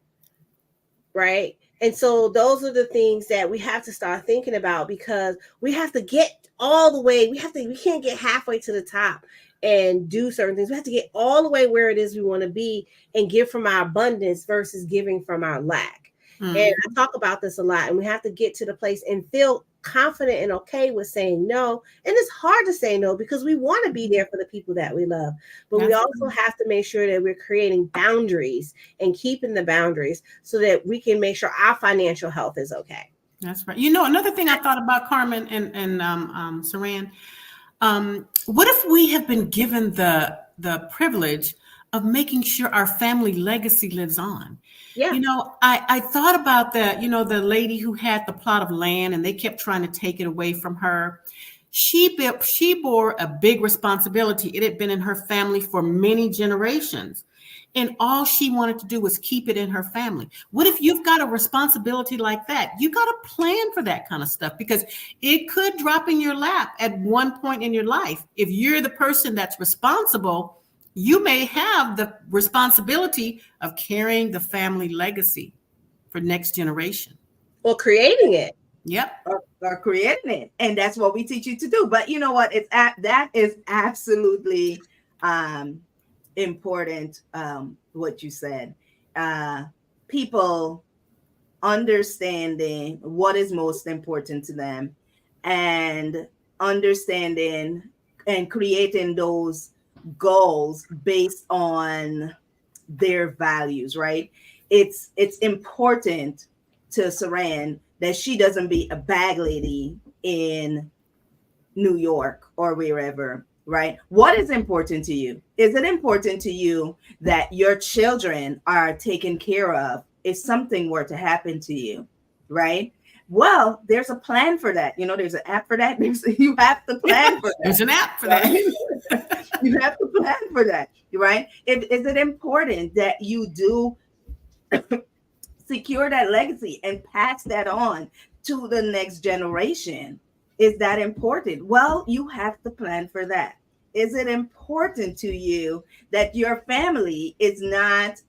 Speaker 3: right? And so those are the things that we have to start thinking about because we have to get all the way. We can't get halfway to the top and do certain things. We have to get all the way where it is we want to be and give from our abundance versus giving from our lack. Mm-hmm. And I talk about this a lot, and we have to get to the place and feel confident and okay with saying no. And it's hard to say no because we want to be there for the people that we love, but we also have to make sure that we're creating boundaries and keeping the boundaries so that we can make sure our financial health is okay.
Speaker 2: That's right. Another thing I thought about, Carmen and Saran, what if we have been given the privilege of making sure our family legacy lives on?
Speaker 3: Yeah.
Speaker 2: I thought about the lady who had the plot of land and they kept trying to take it away from her. She bore a big responsibility. It had been in her family for many generations. And all she wanted to do was keep it in her family. What if you've got a responsibility like that? You got to plan for that kind of stuff because it could drop in your lap at one point in your life. If you're the person that's responsible, you may have the responsibility of carrying the family legacy for next generation.
Speaker 3: Or creating it.
Speaker 2: Yep.
Speaker 1: Or creating it. And that's what we teach you to do. But you know what? That is absolutely important, what you said. People understanding what is most important to them and understanding and creating those goals based on their values, right? It's important to Saran that she doesn't be a bag lady in New York or wherever, right? What is important to you? Is it important to you that your children are taken care of if something were to happen to you, right? Well, there's a plan for that. There's an app for that. You have to plan for that.
Speaker 2: There's an app for that.
Speaker 1: You have to plan for that, right? Is it important that you do secure that legacy and pass that on to the next generation? Is that important? Well, you have to plan for that. Is it important to you that your family is not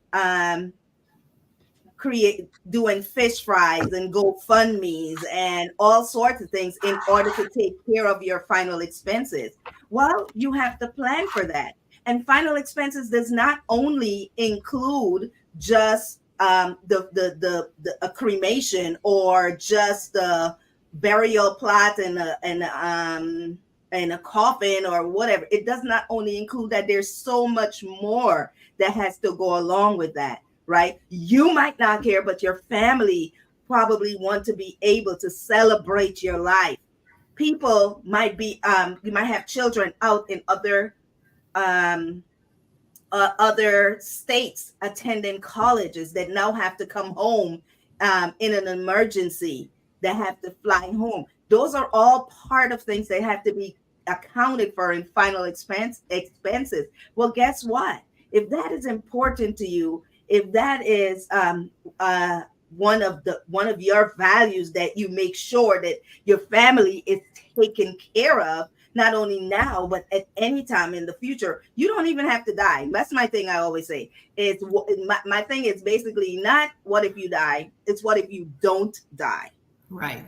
Speaker 1: doing fish fries and GoFundMes and all sorts of things in order to take care of your final expenses? Well, you have to plan for that. And final expenses does not only include just a cremation or just the burial plot and a coffin or whatever. It does not only include that. There's so much more that has to go along with that. right? You might not care, but your family probably want to be able to celebrate your life. People might be, you might have children out in um, other states attending colleges that now have to come home in an emergency, that have to fly home. Those are all part of things that have to be accounted for in final expenses. Well, guess what? If that is important to you, if that is one of your values, that you make sure that your family is taken care of, not only now, but at any time in the future. You don't even have to die. That's my thing. I always say, it's my thing is basically not what if you die, it's what if you don't die.
Speaker 2: Right.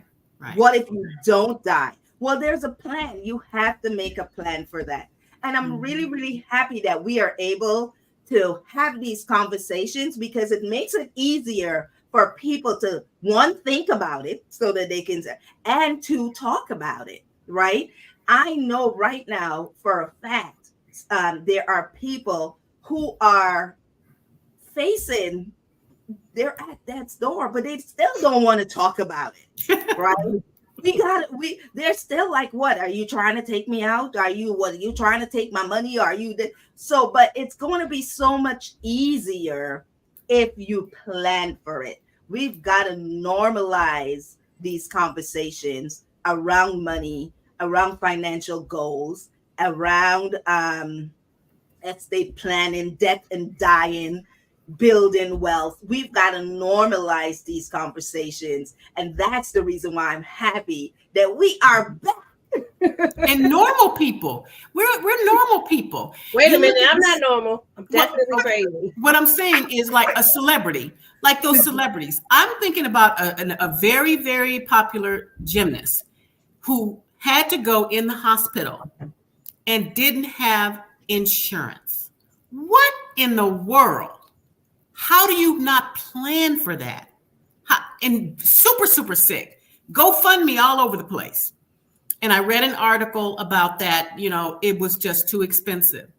Speaker 1: What if you don't die? Well, there's a plan. You have to make a plan for that. And I'm really, really happy that we are able to have these conversations, because it makes it easier for people to, one, think about it so that they can, and to talk about it, right? I know right now for a fact, there are people who are facing, they're at death's door, but they still don't want to talk about it, right? They're still like, what, are you trying to take me out? Are you trying to take my money? But it's going to be so much easier if you plan for it. We've got to normalize these conversations around money, around financial goals, around estate planning, death and dying, building wealth. We've got to normalize these conversations. And that's the reason why I'm happy that we are back.
Speaker 2: And normal people. We're normal people.
Speaker 3: Wait a minute, I'm not normal. I'm definitely crazy.
Speaker 2: What I'm saying is, like a celebrity, like those celebrities. I'm thinking about a very, very popular gymnast who had to go in the hospital and didn't have insurance. What in the world? How do you not plan for that? And super, super sick. GoFundMe all over the place. And I read an article about that. It was just too expensive.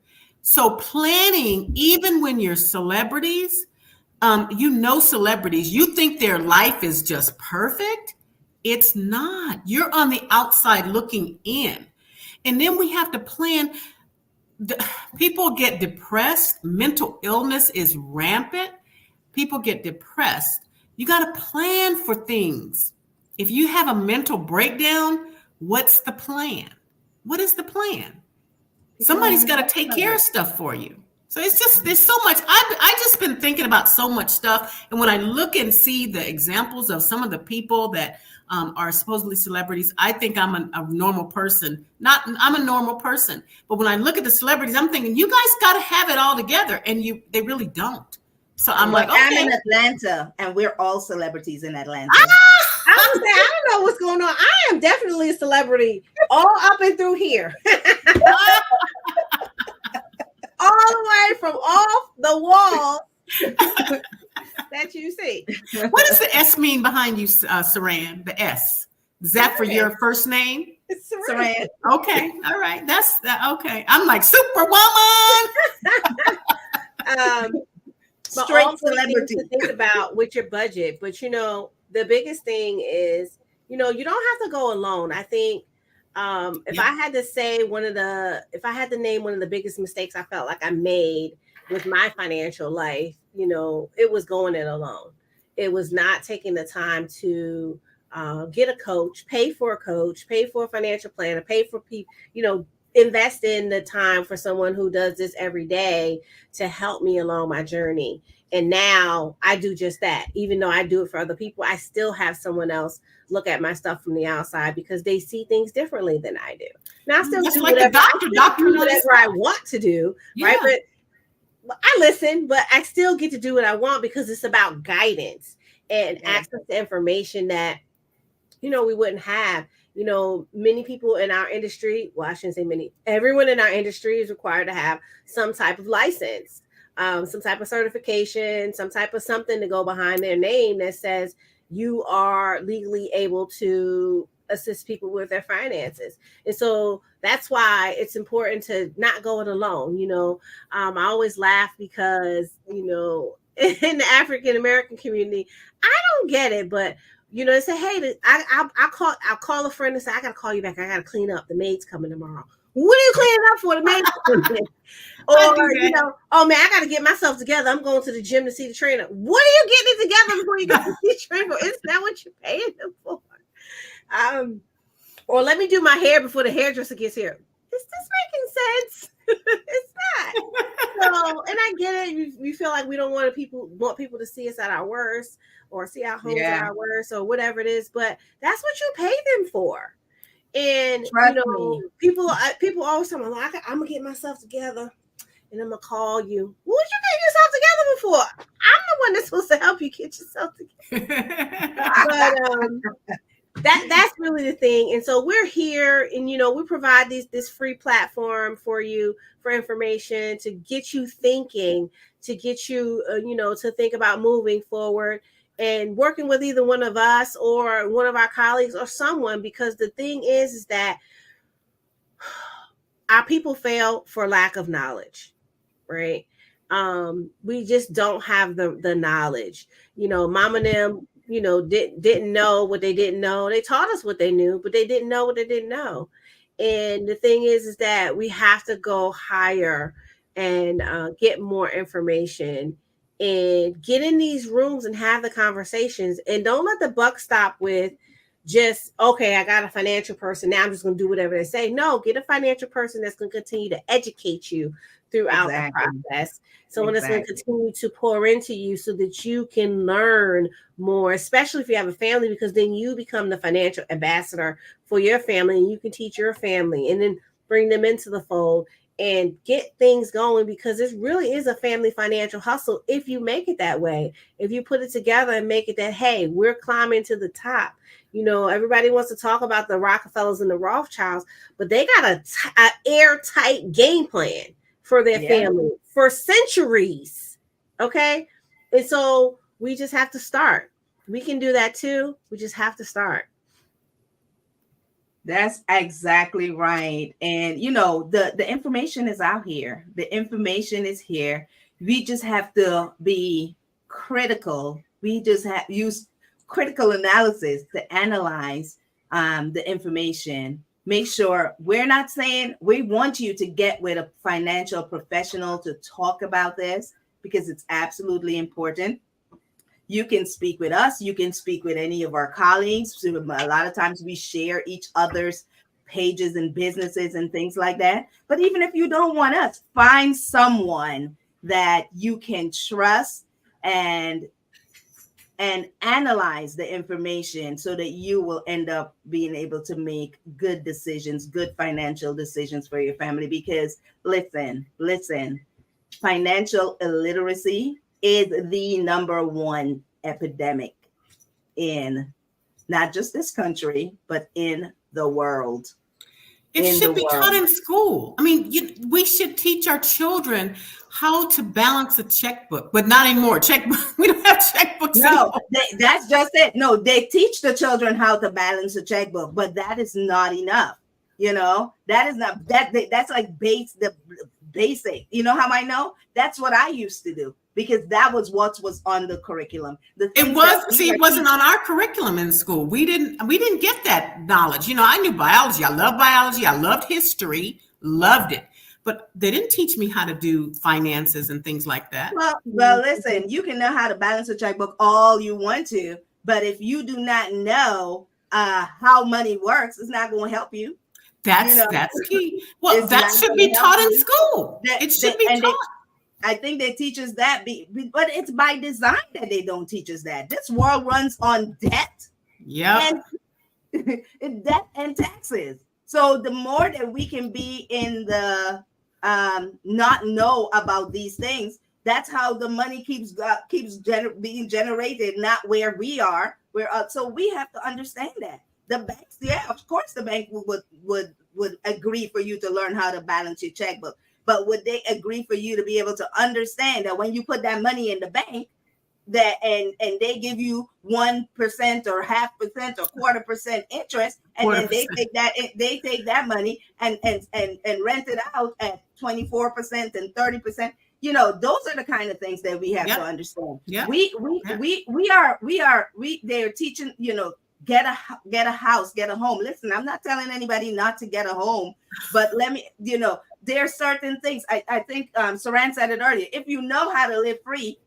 Speaker 2: So planning, even when you're celebrities, celebrities, you think their life is just perfect. It's not. You're on the outside looking in. And then we have to plan. People get depressed. Mental illness is rampant. People get depressed. You got to plan for things. If you have a mental breakdown, what's the plan? What is the plan? Somebody's got to take care of stuff for you. So it's just, there's so much. I just been thinking about so much stuff. And when I look and see the examples of some of the people that are supposedly celebrities, I think I'm a normal person. I'm a normal person. But when I look at the celebrities, I'm thinking, you guys got to have it all together. And they really don't. So I'm like, okay.
Speaker 1: I'm in Atlanta, and we're all celebrities in Atlanta.
Speaker 3: I was saying, I don't know what's going on. I am definitely a celebrity, all up and through here. All the way from off the wall that you see.
Speaker 2: What does the S mean behind you, Saran? The S. Is that for your first name?
Speaker 1: Saran.
Speaker 2: Okay. All right. That's that. Okay. I'm like Superwoman.
Speaker 3: Straight celebrity to think about with your budget. But the biggest thing is, you don't have to go alone. I think if I had to name one of the biggest mistakes I felt like I made with my financial life, it was going it alone. It was not taking the time to get a coach, pay for a coach, pay for a financial planner, pay for people, invest in the time for someone who does this every day to help me along my journey. And now I do just that. Even though I do it for other people, I still have someone else look at my stuff from the outside because they see things differently than I do. Now I still do
Speaker 2: like
Speaker 3: whatever I want to do, right? But I listen, but I still get to do what I want because it's about guidance and access to information that, we wouldn't have. Many people in our industry, well, I shouldn't say many, everyone in our industry is required to have some type of license, some type of certification, some type of something to go behind their name that says you are legally able to assist people with their finances. And so that's why it's important to not go it alone. I always laugh because, in the African American community, I don't get it, but they say, hey, I'll call a friend and say, I gotta call you back. I gotta clean up. The maid's coming tomorrow. What are you cleaning up for? The maid's coming. Or, oh man, I got to get myself together. I'm going to the gym to see the trainer. What are you getting it together before you go to see the trainer? Isn't that what you're paying them for? Or let me do my hair before the hairdresser gets here. Is this making sense? It's not. So, and I get it. We feel like we don't want people to see us at our worst or see our homes at our worst or whatever it is. But that's what you pay them for. And people always tell me, I'm gonna get myself together, and I'm gonna call you. What would you get yourself together before? I'm the one that's supposed to help you get yourself together. But that's really the thing. And so we're here, and we provide this free platform for you for information to get you thinking, to get you to think about moving forward and working with either one of us or one of our colleagues or someone, because the thing is that our people fail for lack of knowledge, right? We just don't have the knowledge. Mom and them, didn't know what they didn't know. They taught us what they knew, but they didn't know what they didn't know. And the thing is that we have to go higher and get more information and get in these rooms and have the conversations, and don't let the buck stop with just, okay, I got a financial person. Now I'm just going to do whatever they say. No, get a financial person that's going to continue to educate you throughout the process. Someone that's going to continue to pour into you so that you can learn more, especially if you have a family, because then you become the financial ambassador for your family and you can teach your family and then bring them into the fold and get things going, because this really is a family financial hustle if you make it that way. If you put it together and make it that, hey, we're climbing to the top. Everybody wants to talk about the Rockefellers and the Rothschilds, but they got a airtight game plan for their family for centuries. Okay. And so we just have to start. We can do that too. We just have to start.
Speaker 1: That's exactly right. And the information is out here. The information is here. We just have to be critical. We just have use critical analysis to analyze the information. Make sure we're not saying we want you to get with a financial professional to talk about this, because it's absolutely important. You can speak with us. You can speak with any of our colleagues. So a lot of times we share each other's pages and businesses and things like that. But even if you don't want us, find someone that you can trust and analyze the information so that you will end up being able to make good decisions, good financial decisions for your family. Because listen, financial illiteracy is the number one epidemic in not just this country, but in the world.
Speaker 2: It should be taught in school. I mean, we should teach our children how to balance a checkbook, but not anymore. We don't have checkbooks anymore.
Speaker 1: That's just it. No, they teach the children how to balance a checkbook, but that is not enough. That is not that's like the basic. You know how I know? That's what I used to do, because that was what was on the curriculum. It
Speaker 2: wasn't on our curriculum in school. We didn't get that knowledge. I knew biology. I loved biology. I loved history. Loved it. But they didn't teach me how to do finances and things like that.
Speaker 1: Well, listen, you can know how to balance a checkbook all you want to, but if you do not know how money works, it's not going to help you.
Speaker 2: That's key. Well, that should be taught in school. It should be taught.
Speaker 1: I think they teach us that, but it's by design that they don't teach us that. This world runs on debt.
Speaker 2: Yeah.
Speaker 1: And debt and taxes. So the more that we can be in the not know about these things, that's how the money keeps being generated, not where we are. So we have to understand that. The banks, of course, the bank would agree for you to learn how to balance your checkbook. But would they agree for you to be able to understand that when you put that money in the bank, that and they give you 1% or 0.5% or 1/4% interest, and then they take that money and rent it out at 24% and 30%. Those are the kind of things that we have to understand. They're teaching, get a house, get a home. Listen, I'm not telling anybody not to get a home, but there are certain things. I think Saran said it earlier. If you know how to live free,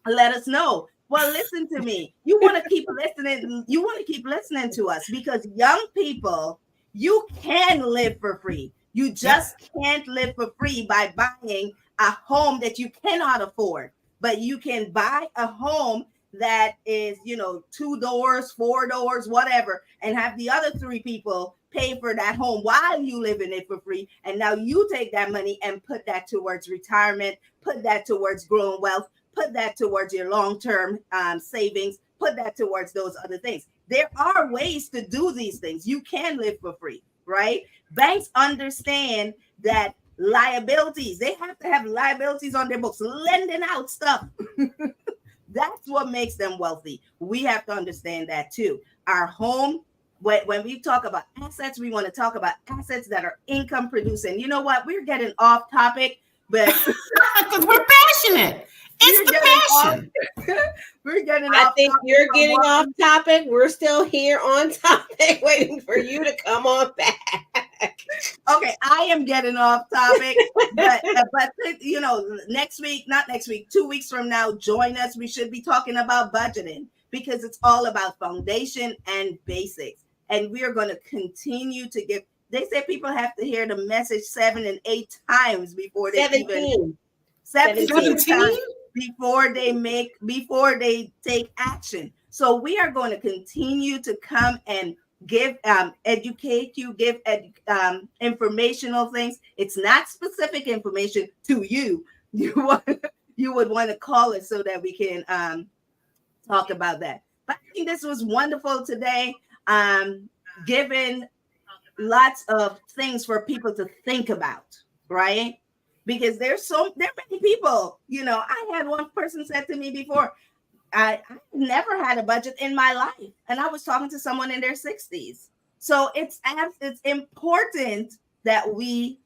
Speaker 1: let us know. Well, listen to me. You want to keep listening. You want to keep listening to us, because young people, you can live for free. You just can't live for free by buying a home that you cannot afford. But you can buy a home that is, 2 doors, 4 doors, whatever, and have the other 3 people pay for that home while you live in it for free. And now you take that money and put that towards retirement, put that towards growing wealth, put that towards your long-term savings, put that towards those other things. There are ways to do these things. You can live for free, right? Banks understand that liabilities, they have to have liabilities on their books, lending out stuff. That's what makes them wealthy. We have to understand that too. Our home, when we talk about assets, we want to talk about assets that are income producing. You know what? We're getting off topic, but
Speaker 2: because we're passionate. It's the passion.
Speaker 1: We're getting
Speaker 3: I
Speaker 1: off
Speaker 3: think
Speaker 1: topic.
Speaker 3: you're getting off topic. We're still here on topic, waiting for you to come on back.
Speaker 1: Okay, I am getting off topic, but next week, not next week, 2 weeks from now, join us. We should be talking about budgeting, because it's all about foundation and basics. And we are going to continue to give. They say people have to hear the message 7 and 8 times before they
Speaker 3: 17
Speaker 1: times before they take action. So we are going to continue to come and give educate you, give informational things. It's not specific information to you. You would want to call us so that we can talk about that. But I think this was wonderful today. Given lots of things for people to think about, right? Because there are many people, I had one person said to me before, I never had a budget in my life. And I was talking to someone in their 60s. So it's important that we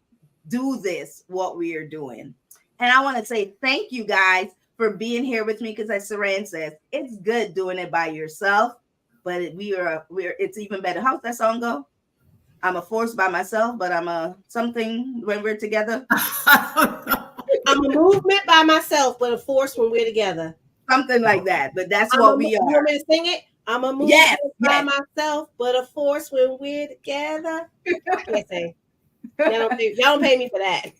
Speaker 1: do what we are doing. And I want to say thank you guys for being here with me, because as Saran says, it's good doing it by yourself, but it's even better. How's that song go? I'm a force by myself, but I'm a something when we're together.
Speaker 3: I'm a movement by myself, but a force when we're together.
Speaker 1: Something like that. But that's what we are.
Speaker 3: You want me to sing it? I'm a movement by myself, but a force when we're together. I can't sing. Y'all don't pay me for that.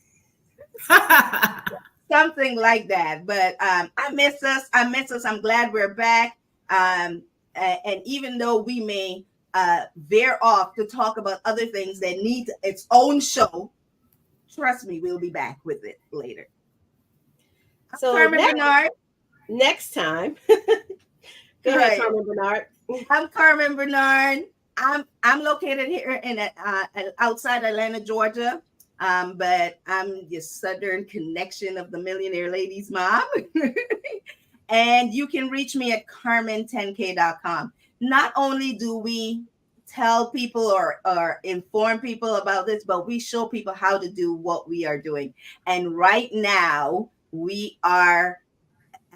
Speaker 1: Something like that. But I miss us. I'm glad we're back. And even though we may veer off to talk about other things that need its own show, trust me, we'll be back with it later.
Speaker 3: So
Speaker 1: Carmen Bernard.
Speaker 3: Next time. Go ahead, Carmen Bernard.
Speaker 1: I'm Carmen Bernard. I'm located here in outside Atlanta, Georgia. But I'm the Southern connection of the Millionaire Ladies Mob. And you can reach me at carmen10k.com. Not only do we tell people or inform people about this, but we show people how to do what we are doing. And right now, we are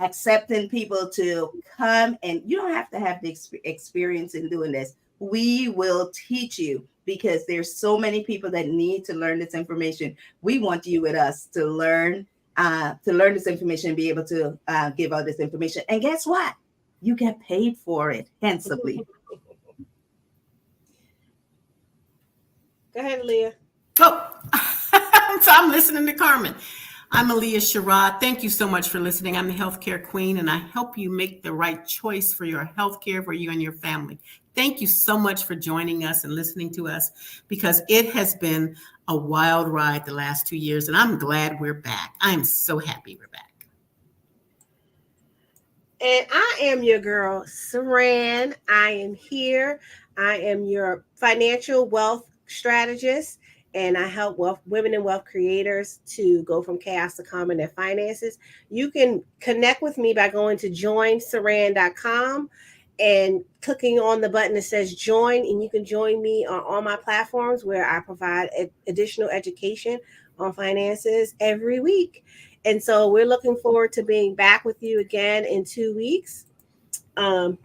Speaker 1: accepting people to come, and you don't have to have the experience in doing this. We will teach you, because there's so many people that need to learn this information. We want you with us to learn this information and be able to give out this information. And guess what? You get paid for it handsomely.
Speaker 3: Go ahead, Leah.
Speaker 2: Oh, so I'm listening to Carmen. I'm Aaliyah Sherrod. Thank you so much for listening. I'm the healthcare queen, and I help you make the right choice for your healthcare for you and your family. Thank you so much for joining us and listening to us, because it has been a wild ride the last 2 years, and I'm glad we're back. I'm so happy we're back.
Speaker 3: And I am your girl, Saran. I am here. I am your financial wealth strategist, and I help women and wealth creators to go from chaos to calm in their finances. You can connect with me by going to joinsaran.com and clicking on the button that says join, and you can join me on all my platforms where I provide additional education on finances every week. And so we're looking forward to being back with you again in 2 weeks. I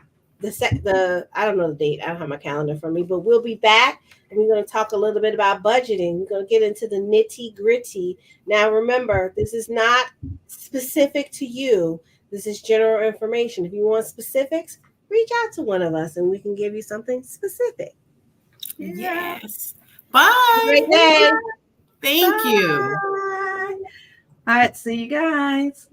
Speaker 3: don't know the date. I don't have my calendar for me, but we'll be back and we're going to talk a little bit about budgeting. We're going to get into the nitty gritty. Now, remember, this is not specific to you. This is general information. If you want specifics, reach out to one of us and we can give you something specific.
Speaker 2: Yes. Bye.
Speaker 3: Great day.
Speaker 2: Thank you.
Speaker 1: Bye. All right. See you guys.